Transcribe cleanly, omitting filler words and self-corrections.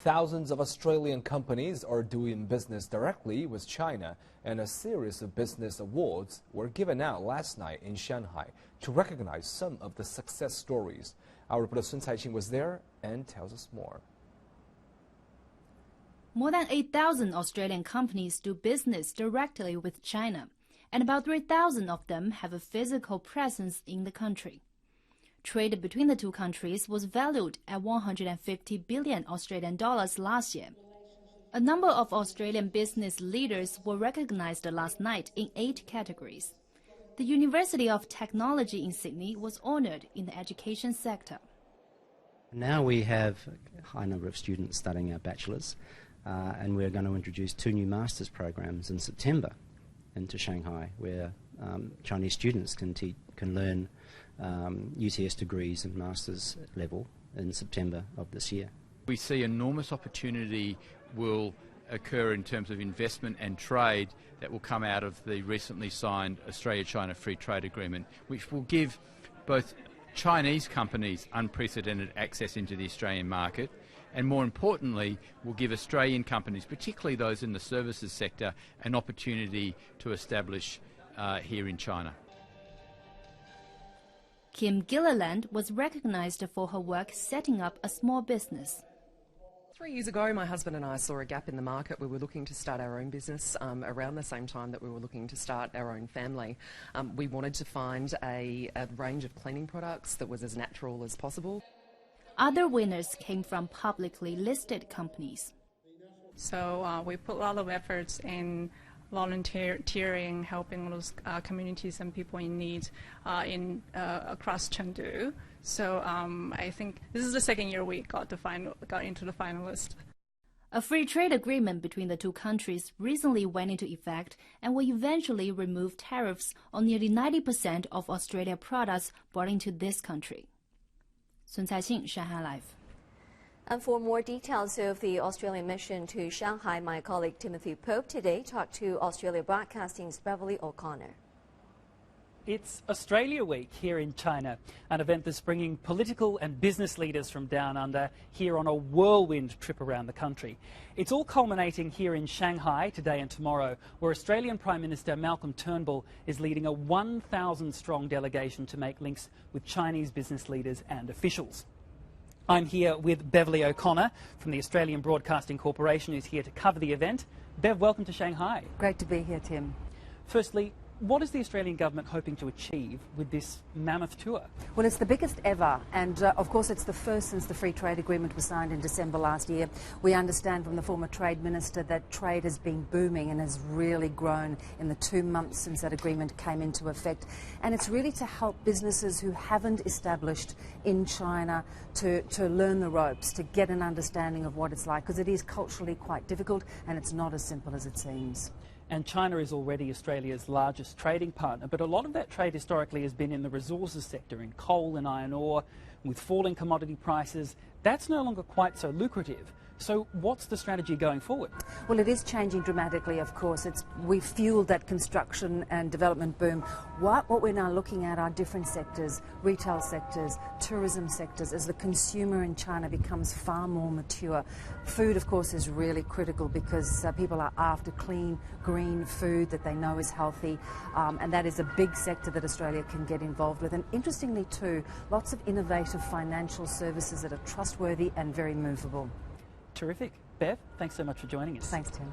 Thousands of Australian companies are doing business directly with China, and a series of business awards were given out last night in Shanghai to recognize some of the success stories. Our reporter Sun Caixing was there and tells us more. More than 8,000 Australian companies do business directly with China, and about 3,000 of them have a physical presence in the country. Trade between the two countries was valued at 150 billion Australian dollars last year. A number of Australian business leaders were recognized last night in 8 categories. The University of Technology in Sydney was honored in the education sector. Now we have a high number of students studying our bachelors, and we're going to introduce 2 new master's programs in September into Shanghai, where Chinese students can learn UTS degrees and master's level in September of this year. We see enormous opportunity will occur in terms of investment and trade that will come out of the recently signed Australia-China Free Trade Agreement, which will give both Chinese companies unprecedented access into the Australian market, and more importantly will give Australian companies, particularly those in the services sector, an opportunity to establish here in China. Kim Gilliland was recognized for her work setting up a small business. 3 years ago, my husband and I saw a gap in the market. We were looking to start our own business around the same time that we were looking to start our own family. We wanted to find a range of cleaning products that was as natural as possible. Other winners came from publicly listed companies. So we put a lot of efforts in volunteering, helping those communities and people in need across Chengdu. So I think this is the second year we got into the finalist. A free trade agreement between the two countries recently went into effect and will eventually remove tariffs on nearly 90% of Australia products brought into this country. Sun Caixing, Shanghai Live. And for more details of the Australian mission to Shanghai, my colleague Timothy Pope today talked to Australia Broadcasting's Beverly O'Connor. It's Australia Week here in China, an event that's bringing political and business leaders from down under here on a whirlwind trip around the country. It's all culminating here in Shanghai today and tomorrow, where Australian Prime Minister Malcolm Turnbull is leading a 1,000-strong delegation to make links with Chinese business leaders and officials. I'm here with Beverly O'Connor from the Australian Broadcasting Corporation, who's here to cover the event. Bev, welcome to Shanghai. Great to be here, Tim. Firstly, what is the Australian government hoping to achieve with this mammoth tour? Well, it's the biggest ever, and of course it's the first since the Free Trade Agreement was signed in December last year. We understand from the former Trade Minister that trade has been booming and has really grown in the 2 months since that agreement came into effect. And it's really to help businesses who haven't established in China to learn the ropes, to get an understanding of what it's like, because it is culturally quite difficult and it's not as simple as it seems. And China is already Australia's largest trading partner, but a lot of that trade historically has been in the resources sector, in coal and iron ore. With falling commodity prices, that's no longer quite so lucrative. So what's the strategy going forward? Well, it is changing dramatically, of course. We've fueled that construction and development boom. What we're now looking at are different sectors, retail sectors, tourism sectors, as the consumer in China becomes far more mature. Food, of course, is really critical because people are after clean, green food that they know is healthy, and that is a big sector that Australia can get involved with. And interestingly too, lots of innovative financial services that are trustworthy and very movable. Terrific. Bev, thanks so much for joining us. Thanks, Tim.